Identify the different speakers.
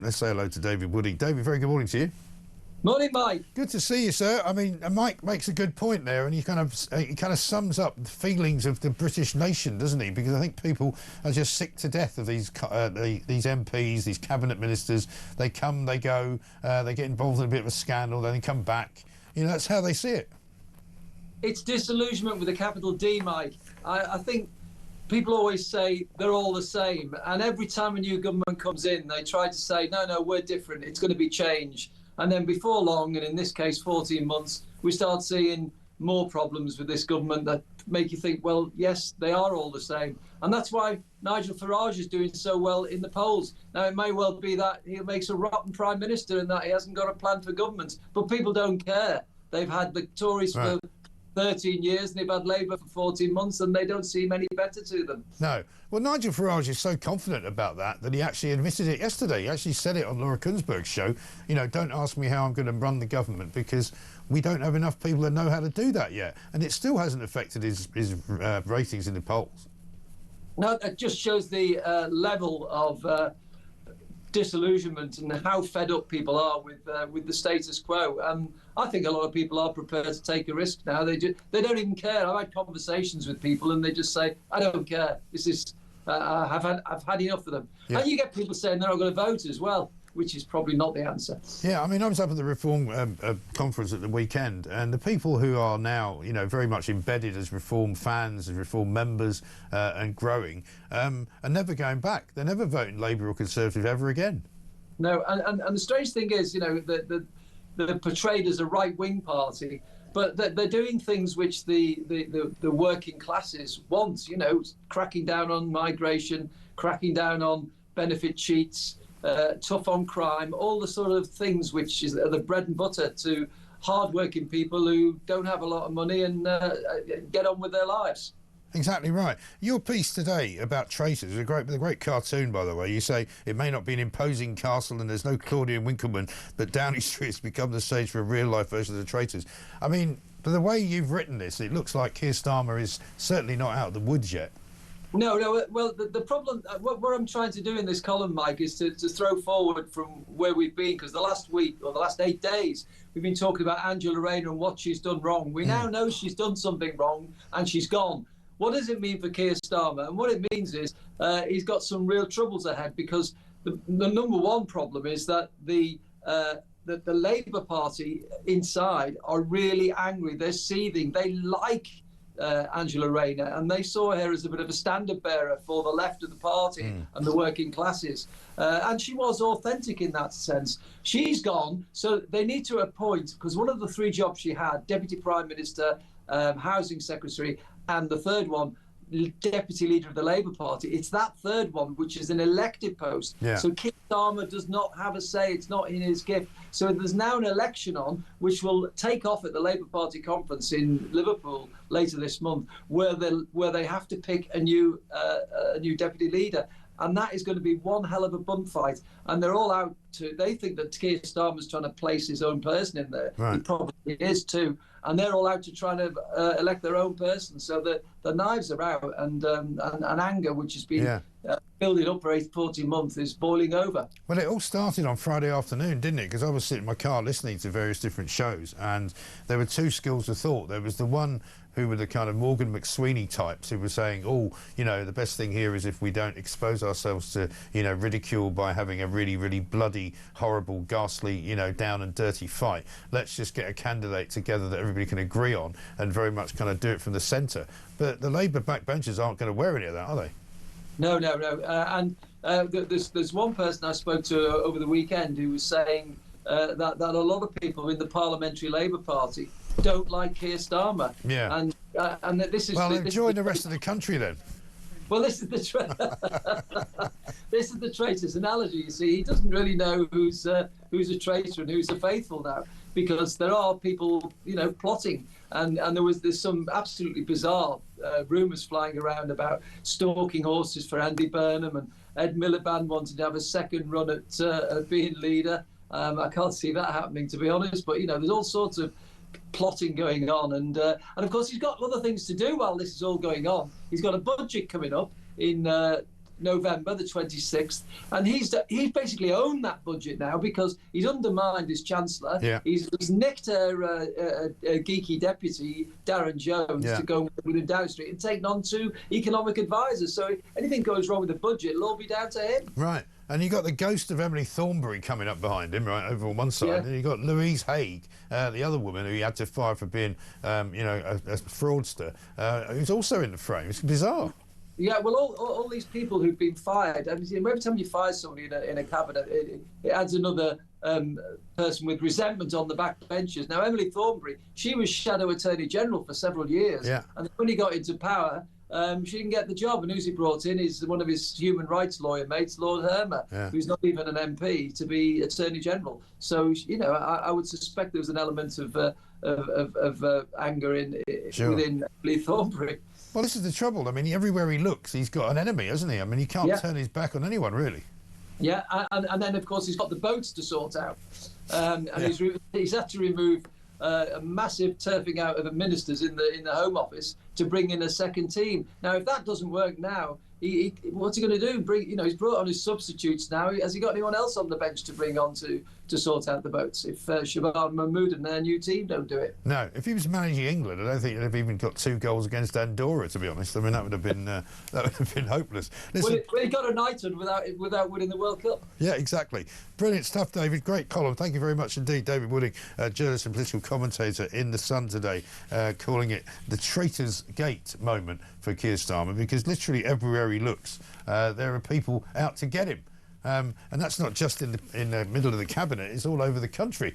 Speaker 1: Let's say hello to David Wooding. David, very good morning to you.
Speaker 2: Morning, Mike.
Speaker 1: Good to see you, sir. I mean, Mike makes a good point there, and he kind of sums up the feelings of the British nation, doesn't he? Because I think people are just sick to death of these MPs, these cabinet ministers. They come, they go, they get involved in a bit of a scandal, then they come back. You know, that's how they see it. It's
Speaker 2: disillusionment with a capital D, Mike. I think people always say they're all the same, and every time a new government comes in, they try to say, no, we're different. It's going to be change. And then before long, and in this case 14 months, we start seeing more problems with this government that make you think, well, yes, they are all the same. And that's why Nigel Farage is doing so well in the polls. Now, it may well be that he makes a rotten Prime Minister and that he hasn't got a plan for government, but people don't care. They've had the Tories for 13 years and they've had Labour for 14 months and they don't seem any better to them.
Speaker 1: No. Well, Nigel Farage is so confident about that he actually admitted it yesterday. He actually said it on Laura Kuenssberg's show. You know, don't ask me how I'm going to run the government because we don't have enough people that know how to do that yet. And it still hasn't affected his ratings in the polls.
Speaker 2: No, that just shows the level of disillusionment and how fed up people are with the status quo. I think a lot of people are prepared to take a risk now. They don't even care. I've had conversations with people and they just say, I don't care. This is I've had enough of them. Yeah. And you get people saying they're not going to vote as well, which is probably not the answer.
Speaker 1: Yeah, I mean, I was up at the Reform conference at the weekend, and the people who are now, you know, very much embedded as Reform fans, as Reform members, and growing, are never going back. They're never voting Labour or Conservative ever again.
Speaker 2: No, and the strange thing is, you know, they're portrayed as a right-wing party, but they're doing things which the working classes want, you know, cracking down on migration, cracking down on benefit cheats, tough on crime, all the sort of things which is the bread and butter to hard-working people who don't have a lot of money and get on with their lives.
Speaker 1: Exactly right. Your piece today about traitors is a great cartoon, by the way. You say it may not be an imposing castle and there's no Claudia Winkleman, but Downing Street has become the stage for a real-life version of the traitors. I mean, but the way you've written this, it looks like Keir Starmer is certainly not out of the woods yet.
Speaker 2: No. Well, the problem, what I'm trying to do in this column, Mike, is to throw forward from where we've been, because the last week or the last 8 days, we've been talking about Angela Rayner and what she's done wrong. We now know she's done something wrong and she's gone. What does it mean for Keir Starmer? And what it means is he's got some real troubles ahead, because the number one problem is that the Labour Party inside are really angry. They're seething. They like Angela Rayner, and they saw her as a bit of a standard bearer for the left of the party and the working classes. And she was authentic in that sense. She's gone, so they need to appoint, because one of the 3 jobs she had, Deputy Prime Minister, Housing Secretary, and the third one, Deputy Leader of the Labour Party. It's that third one which is an elected post. Yeah. So Keir Starmer does not have a say. It's not in his gift. So there's now an election on, which will take off at the Labour Party conference in Liverpool later this month, where they have to pick a new deputy leader. And that is going to be one hell of a bun fight. And they're all out to, they think that Keir Starmer's trying to place his own person in there. Right. He probably is too. And they're all out to try to elect their own person. So the knives are out, and anger, which has been building up for 14 months, is boiling over.
Speaker 1: Well, it all started on Friday afternoon, didn't it? Because I was sitting in my car listening to various different shows, and there were 2 schools of thought. There was the one who were the kind of Morgan McSweeney types who were saying, oh, you know, the best thing here is if we don't expose ourselves to, you know, ridicule by having a really, really bloody, horrible, ghastly, you know, down and dirty fight. Let's just get a candidate together that everybody can agree on and very much kind of do it from the centre. But the Labour backbenchers aren't going to wear any of that, are they?
Speaker 2: No. And there's one person I spoke to over the weekend who was saying that a lot of people in the Parliamentary Labour Party don't like Keir Starmer. Yeah. And that this is...
Speaker 1: Well, join the rest of the country then.
Speaker 2: Well, this is the traitor's analogy. You see, he doesn't really know who's a traitor and who's a faithful now, because there are people, you know, plotting, and there's some absolutely bizarre rumours flying around about stalking horses for Andy Burnham, and Ed Miliband wanted to have a second run at being leader. I can't see that happening, to be honest. But you know, there's all sorts of plotting going on, and of course he's got other things to do while this is all going on. He's got a budget coming up in November the 26th, and he's basically owned that budget now because he's undermined his Chancellor.
Speaker 1: Yeah.
Speaker 2: He's nicked a geeky deputy, Darren Jones, to go with him Downing Street and taken on two economic advisors. So if anything goes wrong with the budget, it'll all be down to him.
Speaker 1: Right. And you got the ghost of Emily Thornbury coming up behind him, right, over on one side. And you got Louise Haigh, the other woman who he had to fire for being, a fraudster, who's also in the frame. It's bizarre.
Speaker 2: Yeah, well, all these people who've been fired, I mean, every time you fire somebody in a cabinet, it adds another person with resentment on the back benches. Now, Emily Thornbury, she was Shadow Attorney General for several years. Yeah. And when he got into power, she didn't get the job. And who's he brought in is one of his human rights lawyer mates, Lord Hermer, who's not even an MP, to be Attorney General. So, I would suspect there was an element of anger within Emily Thornbury.
Speaker 1: Well, this is the trouble. I mean, everywhere he looks, he's got an enemy, hasn't he? I mean, he can't turn his back on anyone, really.
Speaker 2: Yeah, and then, of course, he's got the votes to sort out. And he's had to remove a massive turfing out of the ministers in the Home Office to bring in a second team. Now, if that doesn't work now, what's he going to do? He's brought on his substitutes now. Has he got anyone else on the bench to bring on to sort out the votes if Shabana Mahmood and their new team don't do it?
Speaker 1: No, if he was managing England, I don't think he'd have even got 2 goals against Andorra, to be honest. I mean, that would have been hopeless. Listen,
Speaker 2: well, he got a knighthood without winning the World Cup.
Speaker 1: Yeah, exactly. Brilliant stuff, David. Great column. Thank you very much indeed, David Wooding, journalist and political commentator in The Sun today, calling it the Traitors' Gate moment for Keir Starmer, because literally everywhere he looks, there are people out to get him. And that's not just in the middle of the cabinet, it's all over the country.